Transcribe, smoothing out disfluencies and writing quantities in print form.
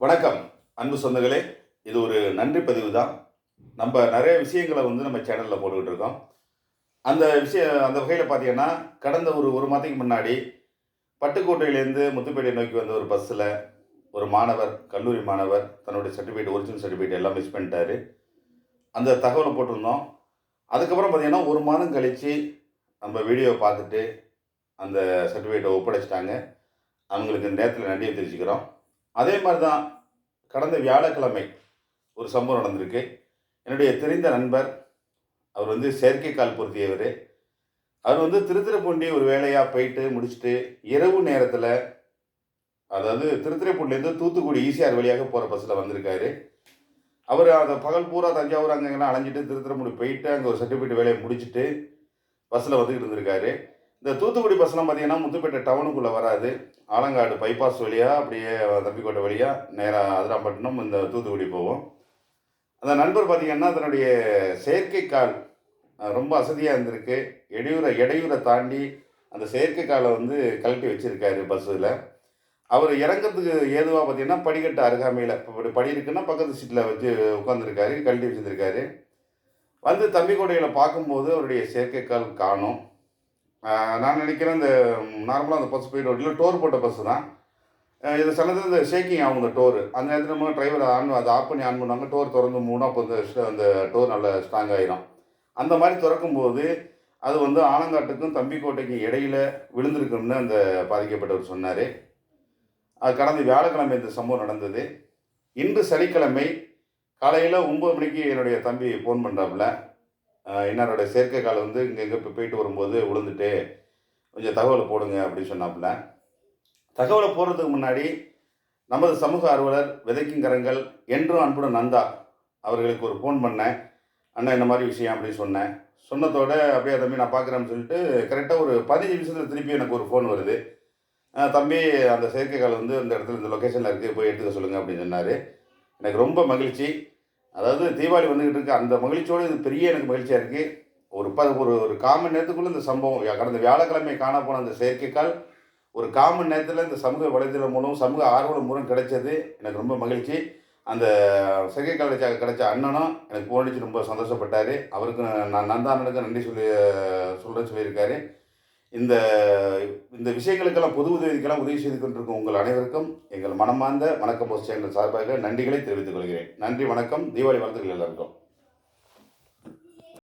வணக்கம் அன்பு சொந்தங்களே. இது ஒரு நன்றி பதிவு தான். நம்ம நிறைய விஷயங்களை நம்ம சேனலில் போட்டுக்கிட்டு இருக்கோம். அந்த வகையில் பார்த்தீங்கன்னா, கடந்த ஒரு மாதத்துக்கு முன்னாடி பட்டுக்கோட்டையிலேருந்து முத்துப்பேட்டை நோக்கி வந்த ஒரு பஸ்ஸில் ஒரு மாணவர், கல்லூரி மாணவர் தன்னுடைய சர்டிஃபிகேட், ஒரிஜினல் சர்டிஃபிகேட் எல்லாம் மிஸ் பண்ணிட்டாரு. அந்த தகவலை போட்டிருந்தோம். அதுக்கப்புறம் பார்த்தீங்கன்னா, ஒரு மாதம் கழித்து நம்ம வீடியோவை பார்த்துட்டு அந்த சர்டிஃபிகேட்டை ஒப்படைச்சிட்டாங்க. அவங்களுக்கு நேரத்தில் நன்றியை தெரிவிச்சுக்கிறோம். அதே மாதிரி தான் கடந்த வியாழக்கிழமை ஒரு சம்பவம் நடந்திருக்கு. என்னுடைய தெரிந்த நண்பர், அவர் செயற்கைக்கால் பொருத்தியவர். அவர் திருத்துறைப்பூண்டி ஒரு வேலையாக போயிட்டு முடிச்சுட்டு இரவு நேரத்தில், அதாவது திருத்துறைப்பூண்டிலேருந்து தூத்துக்குடி ஈசிஆர் வழியாக போகிற பஸ்ஸில் வந்திருக்காரு. அவர் அந்த பகல் பூரா தஞ்சாவூர் அங்கெல்லாம் அலைஞ்சிட்டு திருத்துறைப்பூண்டி போயிட்டு அங்கே ஒரு சர்டிஃபிகேட் வேலையை முடிச்சுட்டு பஸ்ஸில் வந்துக்கிட்டு இருந்திருக்காரு. இந்த தூத்துக்குடி பஸ்லாம் பார்த்தீங்கன்னா முத்துப்பேட்டை டவுனுக்குள்ளே வராது. ஆலங்காடு பைபாஸ் வழியாக அப்படியே தம்பிக்கோட்டை வழியாக நேராக அதிராம்பட்டினம் இந்த தூத்துக்குடி போவோம். அந்த நண்பர் பார்த்தீங்கன்னா தன்னுடைய செயற்கைக்கால் ரொம்ப அசதியாக இருந்திருக்கு. இடையூரை தாண்டி அந்த செயற்கைக்காலை கழட்டி வச்சுருக்காரு பஸ்ஸில். அவர் இறங்கிறதுக்கு ஏதுவாக பார்த்தீங்கன்னா படிக்கட்டு அருகாமையில், இப்போ படி இருக்குன்னா பக்கத்து சீட்டில் வச்சு உட்காந்துருக்காரு, கழட்டி வச்சுருக்காரு. தம்பிக்கோட்டையில் பார்க்கும்போது அவருடைய செயற்கைக்கால் காணோம். நான் நினைக்கிறேன் இந்த நார்மலாக அந்த பஸ் போயிட்டு இல்லை டோர் போட்ட பஸ்ஸு தான். இது சில நேரத்தில் இந்த ஷேக்கிங் ஆகும் இந்த டோரு. அந்த நேரத்தில் நம்ம டிரைவர் அதை ஆஃப் பண்ணி ஆன் பண்ணுவாங்க. டோர் திறந்து மூணா அப்போ அந்த டோர் நல்லா ஸ்ட்ராங் ஆகிரும். அந்த மாதிரி திறக்கும்போது அது ஆலங்காட்டுக்கும் தம்பிக்கோட்டைக்கும் இடையில விழுந்திருக்குன்னு அந்த பாதிக்கப்பட்டவர் சொன்னார். அது கடந்த வியாழக்கிழமை இந்த சம்பவம் நடந்தது. இன்று சனிக்கிழமை காலையில் 9 மணிக்கு என்னுடைய தம்பி ஃபோன் பண்ணுறாப்புல. என்னோட செயற்கைக்கால் இங்கே இப்போ போயிட்டு வரும்போது விழுந்துட்டு கொஞ்சம் தகவலை போடுங்க அப்படின்னு சொன்னாப்புல. தகவலை போடுறதுக்கு முன்னாடி நமது சமூக ஆர்வலர் விதைக்கும் கரங்கள் என்றும் அன்புடன் நந்தா அவர்களுக்கு ஒரு ஃபோன் பண்ணேன். அண்ணா இந்த மாதிரி விஷயம் அப்படின்னு சொன்னேன். சொன்னதோட அப்படியே தம்பி நான் பார்க்குறேன்னு சொல்லிட்டு கரெக்டாக ஒரு 15 நிமிஷத்தில் திருப்பி எனக்கு ஒரு ஃபோன் வருது. தம்பி அந்த செயற்கைக்கால் இந்த இடத்துல இந்த லொக்கேஷனில் இருக்குது, போய் எடுத்துக்க சொல்லுங்கள் அப்படின்னு சொன்னார். எனக்கு ரொம்ப மகிழ்ச்சி. அதாவது தீபாவளி வந்துக்கிட்டு இருக்கு, அந்த மகிழ்ச்சியோடு இது பெரிய எனக்கு மகிழ்ச்சியாக இருக்குது. ஒரு காமன் நேரத்துக்குள்ளே இந்த சம்பவம் கடந்த வியாழக்கிழமை காண போன அந்த செயற்கைக்கால் ஒரு காமன் நேரத்தில் இந்த சமூக வலைதளம் மூலம், சமூக ஆர்வலம் மூலம் கிடைச்சது எனக்கு ரொம்ப மகிழ்ச்சி. அந்த செயற்கைக்கால் கிடைச்ச அண்ணனும் எனக்கு ஃபோன் அடித்து ரொம்ப சந்தோஷப்பட்டார். அவருக்கு நான் நந்தாண்ணனுக்கு நன்றி சொல்லியிருக்காரு. இந்த இந்த விஷயங்களுக்கெல்லாம் பொது உதவிக்கெல்லாம் உதவி செய்து கொண்டிருக்கும் உங்கள் அனைவருக்கும் எங்கள் மனமார்ந்த வணக்கம் போஸ்ட் சேனல் சார்பாக நன்றிகளை தெரிவித்துக் கொள்கிறேன். நன்றி, வணக்கம். தீபாவளி வாழ்த்துக்கள் எல்லாருக்கும்.